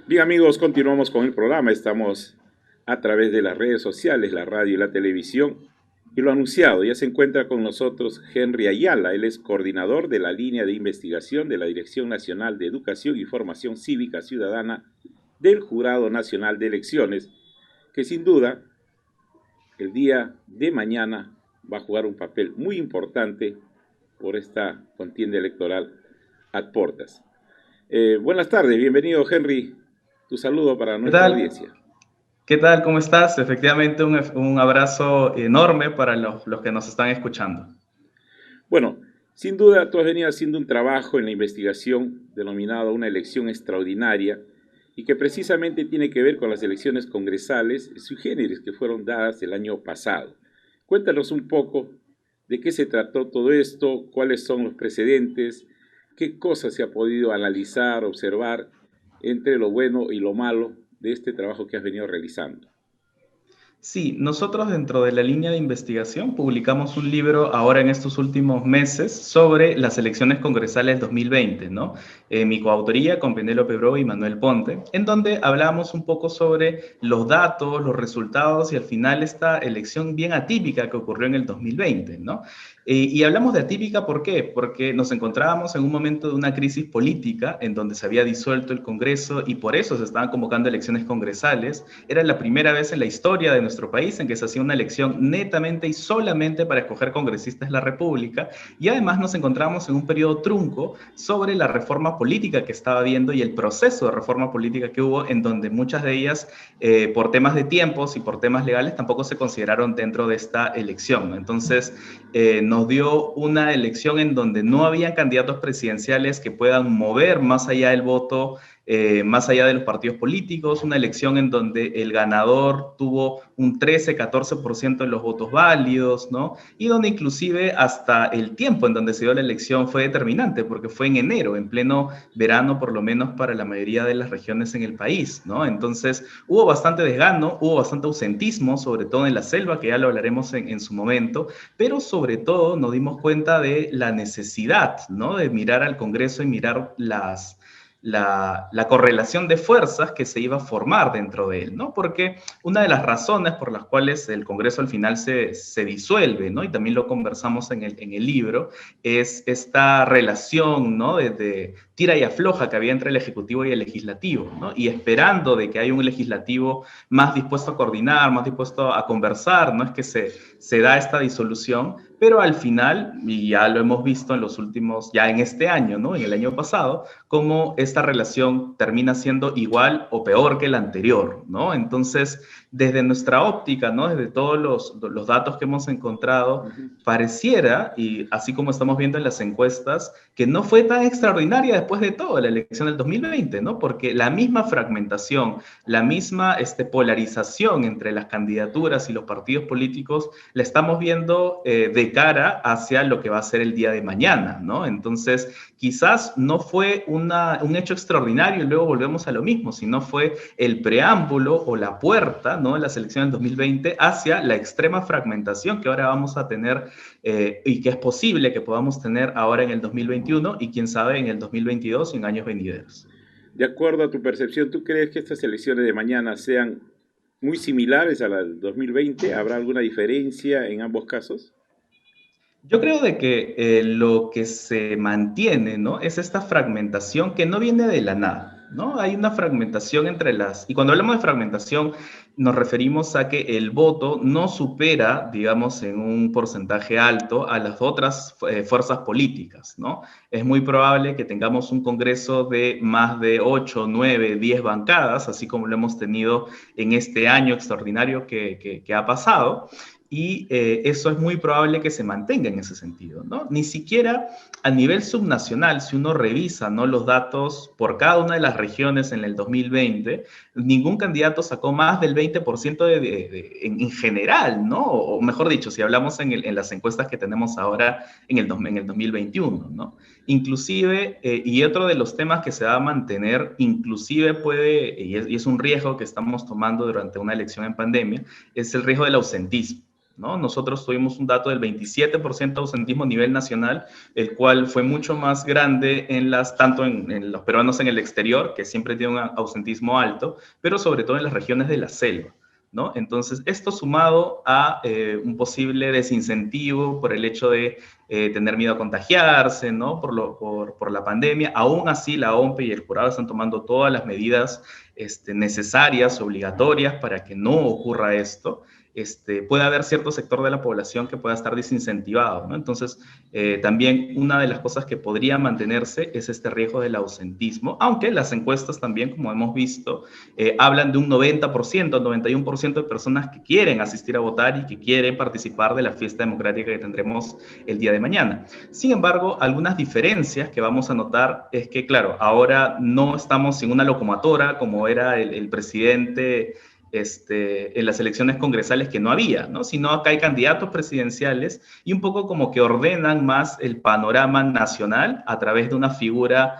Bien amigos, continuamos con el programa. Estamos a través de las redes sociales, la radio y la televisión. Y lo anunciado, ya se encuentra con nosotros Henry Ayala. Él es coordinador de la línea de investigación de la Dirección Nacional de Educación y Formación Cívica Ciudadana del Jurado Nacional de Elecciones, que sin duda el día de mañana va a jugar un papel muy importante por esta contienda electoral ad portas. Buenas tardes, bienvenido Henry. Tu saludo para ¿Qué nuestra tal? audiencia. ¿Qué tal? ¿Cómo estás? Efectivamente, un abrazo enorme para los que nos están escuchando. Bueno, sin duda tú has venido haciendo un trabajo en la investigación denominado una elección extraordinaria y que precisamente tiene que ver con las elecciones congresales sui generis que fueron dadas el año pasado. Cuéntanos un poco de qué se trató todo esto, cuáles son los precedentes, qué cosas se ha podido analizar, observar entre lo bueno y lo malo de este trabajo que has venido realizando. Sí, nosotros dentro de la línea de investigación publicamos un libro ahora en estos últimos meses sobre las elecciones congresales 2020, ¿no? Mi coautoría con Penélope Bro y Manuel Ponte, en donde hablamos un poco sobre los datos, los resultados y al final esta elección bien atípica que ocurrió en el 2020, ¿no? Y hablamos de atípica, ¿por qué? Porque nos encontrábamos en un momento de una crisis política en donde se había disuelto el Congreso y por eso se estaban convocando elecciones congresales. Era la primera vez en la historia de nuestro país en que se hacía una elección netamente y solamente para escoger congresistas de la República y además nos encontramos en un periodo trunco sobre la reforma política que estaba habiendo y el proceso de reforma política que hubo en donde muchas de ellas por temas de tiempos y por temas legales tampoco se consideraron dentro de esta elección. Entonces nos dio una elección en donde no habían candidatos presidenciales que puedan mover más allá del voto, más allá de los partidos políticos, una elección en donde el ganador tuvo un 13-14% de los votos válidos, ¿no? Y donde inclusive hasta el tiempo en donde se dio la elección fue determinante, porque fue en enero, en pleno verano, por lo menos para la mayoría de las regiones en el país, ¿no? Entonces hubo bastante desgano, hubo bastante ausentismo, sobre todo en la selva, que ya lo hablaremos en su momento, pero sobre todo nos dimos cuenta de la necesidad, ¿no? De mirar al Congreso y mirar la correlación de fuerzas que se iba a formar dentro de él, ¿no? Porque una de las razones por las cuales el Congreso al final se disuelve, ¿no? Y también lo conversamos en el libro, es esta relación, ¿no? De tira y afloja que había entre el Ejecutivo y el Legislativo, ¿no? Y esperando de que haya un Legislativo más dispuesto a coordinar, más dispuesto a conversar, ¿no? Es que se da esta disolución, pero al final, y ya lo hemos visto en los últimos, ya en este año, ¿no? En el año pasado, cómo esta relación termina siendo igual o peor que la anterior, ¿no? Entonces, desde nuestra óptica, ¿no? Desde todos los datos que hemos encontrado, pareciera, y así como estamos viendo en las encuestas, que no fue tan extraordinaria después de todo la elección del 2020, ¿no? Porque la misma fragmentación, la misma polarización entre las candidaturas y los partidos políticos la estamos viendo de cara hacia lo que va a ser el día de mañana, ¿no? Entonces, quizás no fue un hecho extraordinario y luego volvemos a lo mismo, sino fue el preámbulo o la puerta, ¿no? En las elecciones del 2020 hacia la extrema fragmentación que ahora vamos a tener y que es posible que podamos tener ahora en el 2021 y quién sabe en el 2022 y en años venideros. De acuerdo a tu percepción, ¿tú crees que estas elecciones de mañana sean muy similares a las del 2020? ¿Habrá alguna diferencia en ambos casos? Yo creo de que lo que se mantiene, ¿no? Es esta fragmentación que no viene de la nada, ¿no? Hay una fragmentación entre las... Y cuando hablamos de fragmentación, nos referimos a que el voto no supera, digamos, en un porcentaje alto a las otras fuerzas políticas, ¿no? Es muy probable que tengamos un Congreso de más de 8, 9, 10 bancadas, así como lo hemos tenido en este año extraordinario que ha pasado y eso es muy probable que se mantenga en ese sentido, ¿no? Ni siquiera a nivel subnacional, si uno revisa, ¿no? Los datos por cada una de las regiones en el 2020, ningún candidato sacó más del 20% en general, ¿no? O mejor dicho, si hablamos en las encuestas que tenemos ahora en el 2021, ¿no? Inclusive, y otro de los temas que se va a mantener, inclusive y es un riesgo que estamos tomando durante una elección en pandemia, es el riesgo del ausentismo. ¿no? Nosotros tuvimos un dato del 27% de ausentismo a nivel nacional, el cual fue mucho más grande tanto en los peruanos en el exterior, que siempre tienen un ausentismo alto, pero sobre todo en las regiones de la selva, ¿no? Entonces, esto sumado a un posible desincentivo por el hecho de tener miedo a contagiarse, ¿no? Por la pandemia. Aún así, la OMPE y el jurado están tomando todas las medidas necesarias, obligatorias, para que no ocurra esto. Puede haber cierto sector de la población que pueda estar desincentivado, ¿no? Entonces, también una de las cosas que podría mantenerse es este riesgo del ausentismo, aunque las encuestas también, como hemos visto, hablan de un 90%, 91% de personas que quieren asistir a votar y que quieren participar de la fiesta democrática que tendremos el día de mañana. Sin embargo, algunas diferencias que vamos a notar es que, claro, ahora no estamos sin una locomotora como era el presidente en las elecciones congresales, que no había, ¿no? Sino acá hay candidatos presidenciales y un poco como que ordenan más el panorama nacional a través de una figura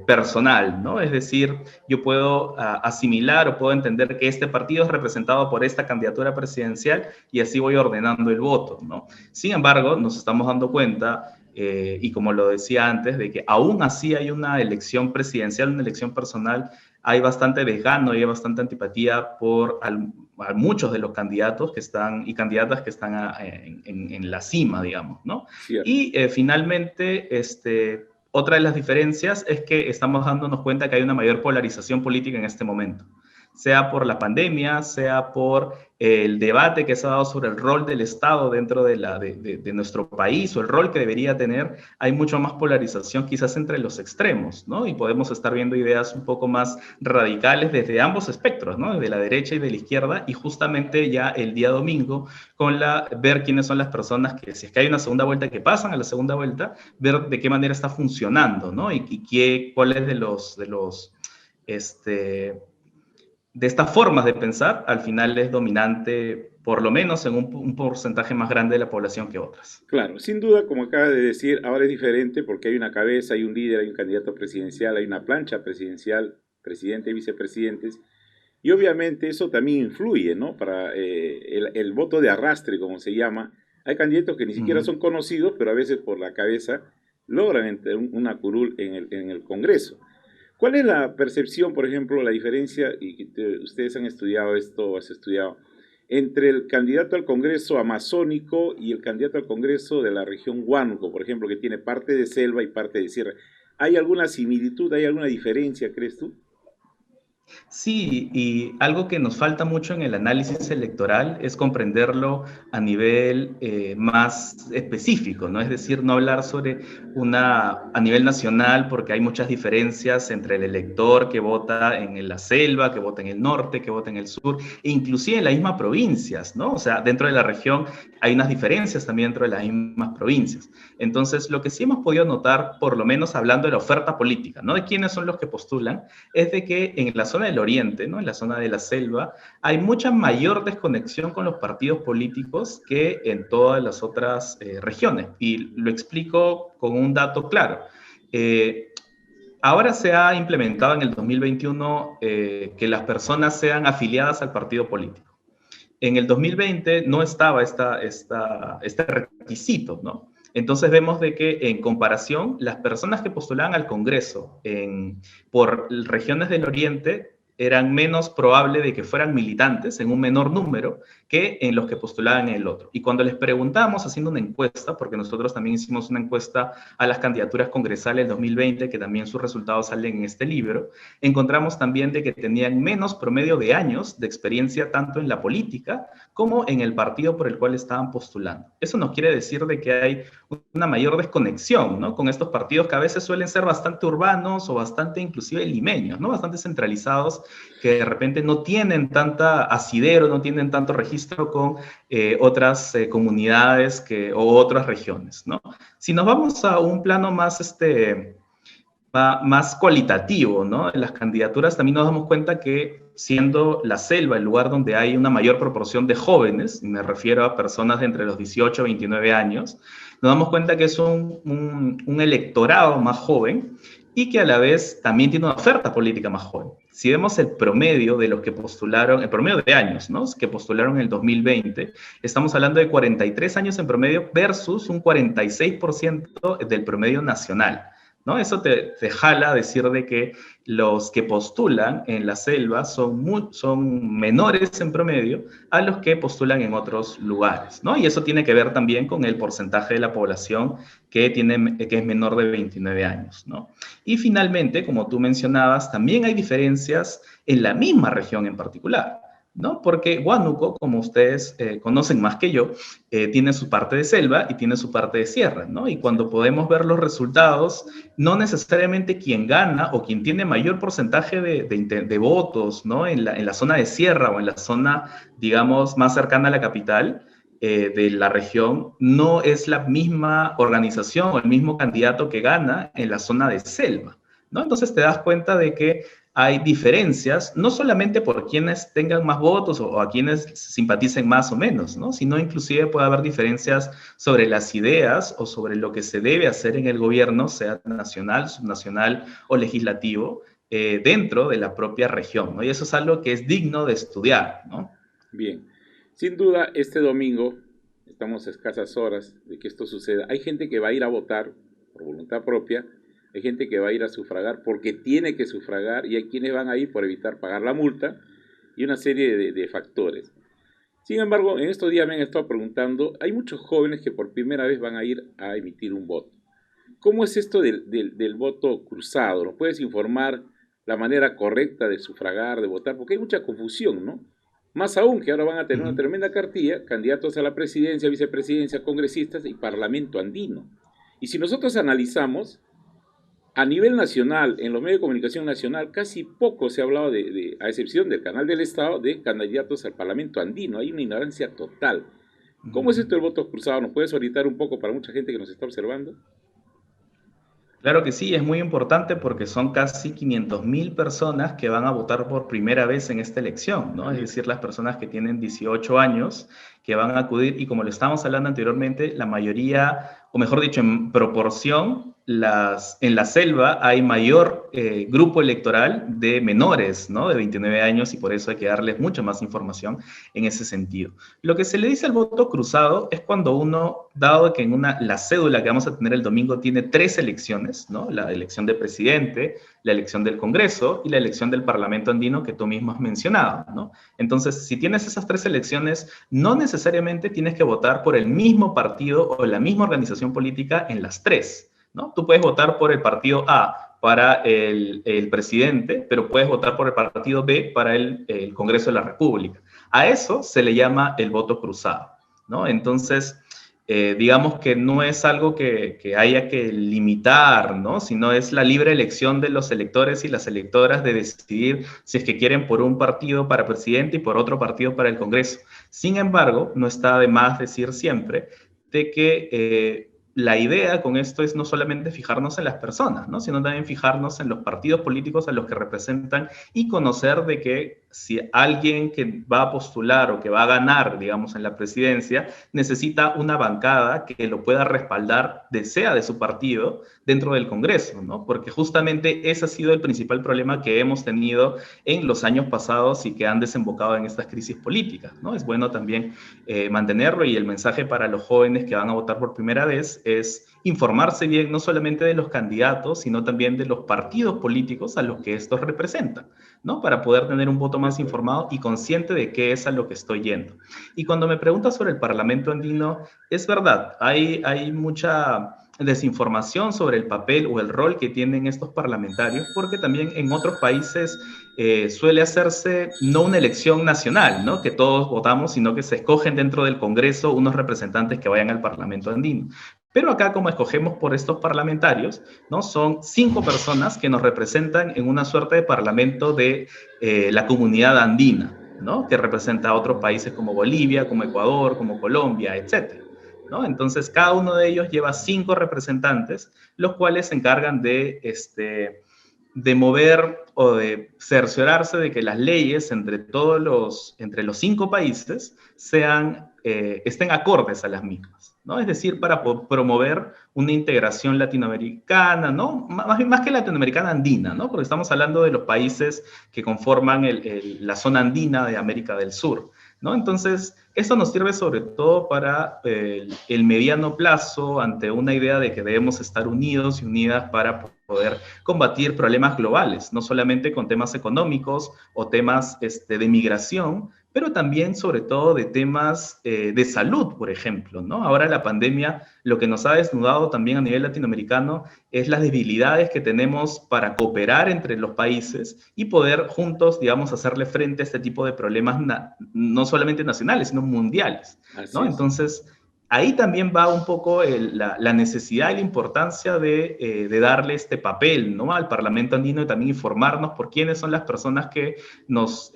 personal, ¿no? Es decir, yo puedo asimilar o puedo entender que este partido es representado por esta candidatura presidencial y así voy ordenando el voto, ¿no? Sin embargo, nos estamos dando cuenta, y como lo decía antes, de que aún así hay una elección presidencial, una elección personal, hay bastante desgano y hay bastante antipatía por a muchos de los candidatos que están y candidatas que están en la cima, digamos, ¿no? Cierto. Y finalmente, otra de las diferencias es que estamos dándonos cuenta que hay una mayor polarización política en este momento, sea por la pandemia, sea por el debate que se ha dado sobre el rol del Estado dentro de nuestro país o el rol que debería tener. Hay mucho más polarización quizás entre los extremos, ¿no? Y podemos estar viendo ideas un poco más radicales desde ambos espectros, ¿no? De la derecha y de la izquierda, y justamente ya el día domingo ver quiénes son las personas que, si es que hay una segunda vuelta, que pasan a la segunda vuelta, ver de qué manera está funcionando, ¿no? Y cuáles de estas formas de pensar, al final es dominante, por lo menos en un porcentaje más grande de la población que otras. Claro, sin duda, como acaba de decir, ahora es diferente porque hay una cabeza, hay un líder, hay un candidato presidencial, hay una plancha presidencial, presidente y vicepresidentes, y obviamente eso también influye, ¿no? Para el voto de arrastre, como se llama. Hay candidatos que ni siquiera son conocidos, pero a veces por la cabeza logran una curul en el Congreso. ¿Cuál es la percepción, por ejemplo, la diferencia, y ustedes han estudiado esto, has estudiado, entre el candidato al Congreso amazónico y el candidato al Congreso de la región Huánuco, por ejemplo, que tiene parte de selva y parte de sierra? ¿Hay alguna similitud, hay alguna diferencia, crees tú? Sí, y algo que nos falta mucho en el análisis electoral es comprenderlo a nivel más específico, ¿no? Es decir, no hablar sobre a nivel nacional, porque hay muchas diferencias entre el elector que vota en la selva, que vota en el norte, que vota en el sur, e inclusive en las mismas provincias, ¿no? O sea, dentro de la región hay unas diferencias también dentro de las mismas provincias. Entonces, lo que sí hemos podido notar, por lo menos hablando de la oferta política, ¿no? De quiénes son los que postulan, es de que en la zona del oriente, ¿no? En la zona de la selva, hay mucha mayor desconexión con los partidos políticos que en todas las otras regiones. Y lo explico con un dato claro. Ahora se ha implementado en el 2021 que las personas sean afiliadas al partido político. En el 2020 no estaba este requisito, ¿no? Entonces vemos de que en comparación, las personas que postulaban al Congreso por regiones del Oriente eran menos probable de que fueran militantes en un menor número que en los que postulaban en el otro. Y cuando les preguntamos, haciendo una encuesta, porque nosotros también hicimos una encuesta a las candidaturas congresales del 2020, que también sus resultados salen en este libro, encontramos también de que tenían menos promedio de años de experiencia tanto en la política como en el partido por el cual estaban postulando. Eso nos quiere decir de que hay una mayor desconexión, ¿no? Con estos partidos que a veces suelen ser bastante urbanos o bastante inclusive limeños, ¿no? Bastante centralizados, que de repente no tienen tanta asidero, no tienen tanto registro con otras comunidades o otras regiones, ¿no? Si nos vamos a un plano más cualitativo, ¿no? En las candidaturas también nos damos cuenta que siendo la selva el lugar donde hay una mayor proporción de jóvenes, y me refiero a personas de entre los 18 y 29 años, nos damos cuenta que es un electorado más joven y que a la vez también tiene una oferta política más joven. si vemos el promedio de los que postularon, el promedio de años, ¿no? Que postularon en el 2020, estamos hablando de 43 años en promedio versus un 46% del promedio nacional, ¿no? Eso te jala a decir de que los que postulan en la selva son menores en promedio a los que postulan en otros lugares, ¿no? Y eso tiene que ver también con el porcentaje de la población que es menor de 29 años, ¿no? Y finalmente, como tú mencionabas, también hay diferencias en la misma región en particular, ¿no? Porque Huánuco, como ustedes conocen más que yo, tiene su parte de selva y tiene su parte de sierra, ¿no? Y cuando podemos ver los resultados, no necesariamente quien gana o quien tiene mayor porcentaje de votos, ¿no? En la zona de sierra o en la zona, digamos, más cercana a la capital, de la región, no es la misma organización o el mismo candidato que gana en la zona de selva, ¿no? Entonces te das cuenta de que hay diferencias, no solamente por quienes tengan más votos o a quienes simpaticen más o menos, ¿no? Sino inclusive puede haber diferencias sobre las ideas o sobre lo que se debe hacer en el gobierno, sea nacional, subnacional o legislativo, dentro de la propia región, ¿no? Y eso es algo que es digno de estudiar, ¿no? Bien, sin duda este domingo, estamos a escasas horas de que esto suceda. Hay gente que va a ir a votar por voluntad propia, hay gente que va a ir a sufragar porque tiene que sufragar y hay quienes van a ir por evitar pagar la multa y una serie de factores. Sin embargo, en estos días me han estado preguntando, hay muchos jóvenes que por primera vez van a ir a emitir un voto. ¿Cómo es esto del voto cruzado? ¿Nos puedes informar la manera correcta de sufragar, de votar? Porque hay mucha confusión, ¿no? Más aún que ahora van a tener una tremenda cartilla, candidatos a la presidencia, vicepresidencia, congresistas y parlamento andino. Y si nosotros analizamos, a nivel nacional, en los medios de comunicación nacional, casi poco se ha hablado a excepción del canal del Estado, de candidatos al parlamento andino. Hay una ignorancia total. ¿Cómo es esto del voto cruzado? ¿Nos puedes orientar un poco para mucha gente que nos está observando? Claro que sí, es muy importante porque son casi 500.000 personas que van a votar por primera vez en esta elección, ¿no? Es decir, las personas que tienen 18 años que van a acudir y como lo estábamos hablando anteriormente, la mayoría, o mejor dicho, en proporción, en la selva hay mayor grupo electoral de menores, ¿no? De 29 años y por eso hay que darles mucha más información en ese sentido. Lo que se le dice al voto cruzado es cuando uno, dado que la cédula que vamos a tener el domingo tiene 3 elecciones, ¿no? La elección de presidente, la elección del Congreso y la elección del Parlamento andino que tú mismo has mencionado, ¿no? Entonces, si tienes esas 3 elecciones, no necesariamente tienes que votar por el mismo partido o la misma organización política en las 3, ¿no? Tú puedes votar por el partido A para el presidente, pero puedes votar por el partido B para el Congreso de la República. A eso se le llama el voto cruzado, ¿no? Entonces, digamos que no es algo que haya que limitar, ¿no? Sino es la libre elección de los electores y las electoras de decidir si es que quieren por un partido para presidente y por otro partido para el Congreso. Sin embargo, no está de más decir siempre de que la idea con esto es no solamente fijarnos en las personas, ¿no? Sino también fijarnos en los partidos políticos a los que representan y conocer de que si alguien que va a postular o que va a ganar, digamos, en la presidencia, necesita una bancada que lo pueda respaldar, sea de su partido, dentro del Congreso, ¿no? Porque justamente ese ha sido el principal problema que hemos tenido en los años pasados y que han desembocado en estas crisis políticas, ¿no? Es bueno también mantenerlo y el mensaje para los jóvenes que van a votar por primera vez es informarse bien no solamente de los candidatos, sino también de los partidos políticos a los que estos representan, ¿no? Para poder tener un voto más informado y consciente de qué es a lo que estoy yendo. Y cuando me preguntas sobre el Parlamento andino, es verdad, hay mucha desinformación sobre el papel o el rol que tienen estos parlamentarios, porque también en otros países suele hacerse no una elección nacional, ¿no? Que todos votamos, sino que se escogen dentro del Congreso unos representantes que vayan al Parlamento andino. Pero acá, como escogemos por estos parlamentarios, ¿no? Son 5 personas que nos representan en una suerte de parlamento de la comunidad andina, ¿no? Que representa a otros países como Bolivia, como Ecuador, como Colombia, etcétera, ¿no? Entonces, cada uno de ellos lleva 5 representantes, los cuales se encargan de de mover o de cerciorarse de que las leyes entre los 5 países estén acordes a las mismas, ¿no? Es decir, para promover una integración latinoamericana, ¿no? Más que latinoamericana, andina, ¿no? Porque estamos hablando de los países que conforman la zona andina de América del Sur, ¿no? Entonces, esto nos sirve sobre todo para el mediano plazo, ante una idea de que debemos estar unidos y unidas para poder combatir problemas globales, no solamente con temas económicos o temas de migración, pero también sobre todo de temas de salud, por ejemplo, ¿no? Ahora la pandemia lo que nos ha desnudado también a nivel latinoamericano es las debilidades que tenemos para cooperar entre los países y poder juntos, digamos, hacerle frente a este tipo de problemas no solamente nacionales, sino mundiales, Así ¿no? es. Entonces, ahí también va un poco la necesidad y la importancia de darle este papel, ¿no? Al Parlamento andino y también informarnos por quiénes son las personas que nos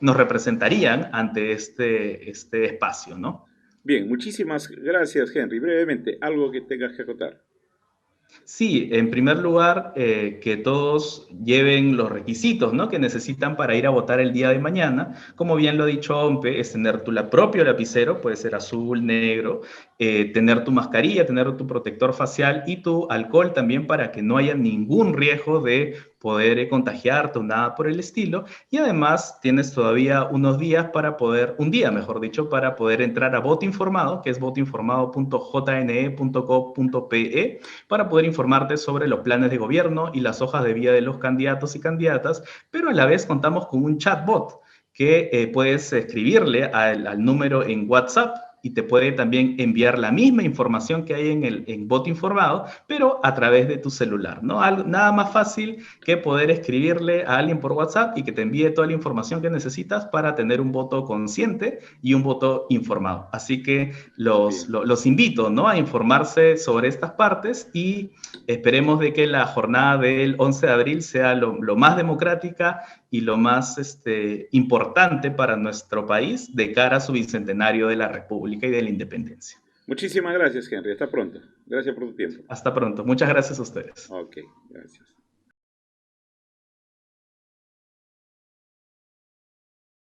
representarían ante este espacio, ¿no? Bien, muchísimas gracias, Henry. Brevemente, algo que tengas que acotar. Sí, en primer lugar, que todos lleven los requisitos, ¿no?, que necesitan para ir a votar el día de mañana. Como bien lo ha dicho Ompe, es tener tu propio lapicero, puede ser azul, negro, tener tu mascarilla, tener tu protector facial y tu alcohol también para que no haya ningún riesgo de poder contagiarte o nada por el estilo. Y además tienes todavía unos días un día, mejor dicho, para poder entrar a Voto Informado, que es votoinformado.jne.gov.pe, para poder informarte sobre los planes de gobierno y las hojas de vida de los candidatos y candidatas, pero a la vez contamos con un chatbot que puedes escribirle al número en WhatsApp y te puede también enviar la misma información que hay en Voto Informado, pero a través de tu celular, ¿no? Nada más fácil que poder escribirle a alguien por WhatsApp y que te envíe toda la información que necesitas para tener un voto consciente y un voto informado. Así que los invito, ¿no?, a informarse sobre estas partes y esperemos de que la jornada del 11 de abril sea lo más democrática y lo más importante para nuestro país de cara a su bicentenario de la República y de la Independencia. Muchísimas gracias, Henry. Hasta pronto. Gracias por tu tiempo. Hasta pronto. Muchas gracias a ustedes. Ok, gracias.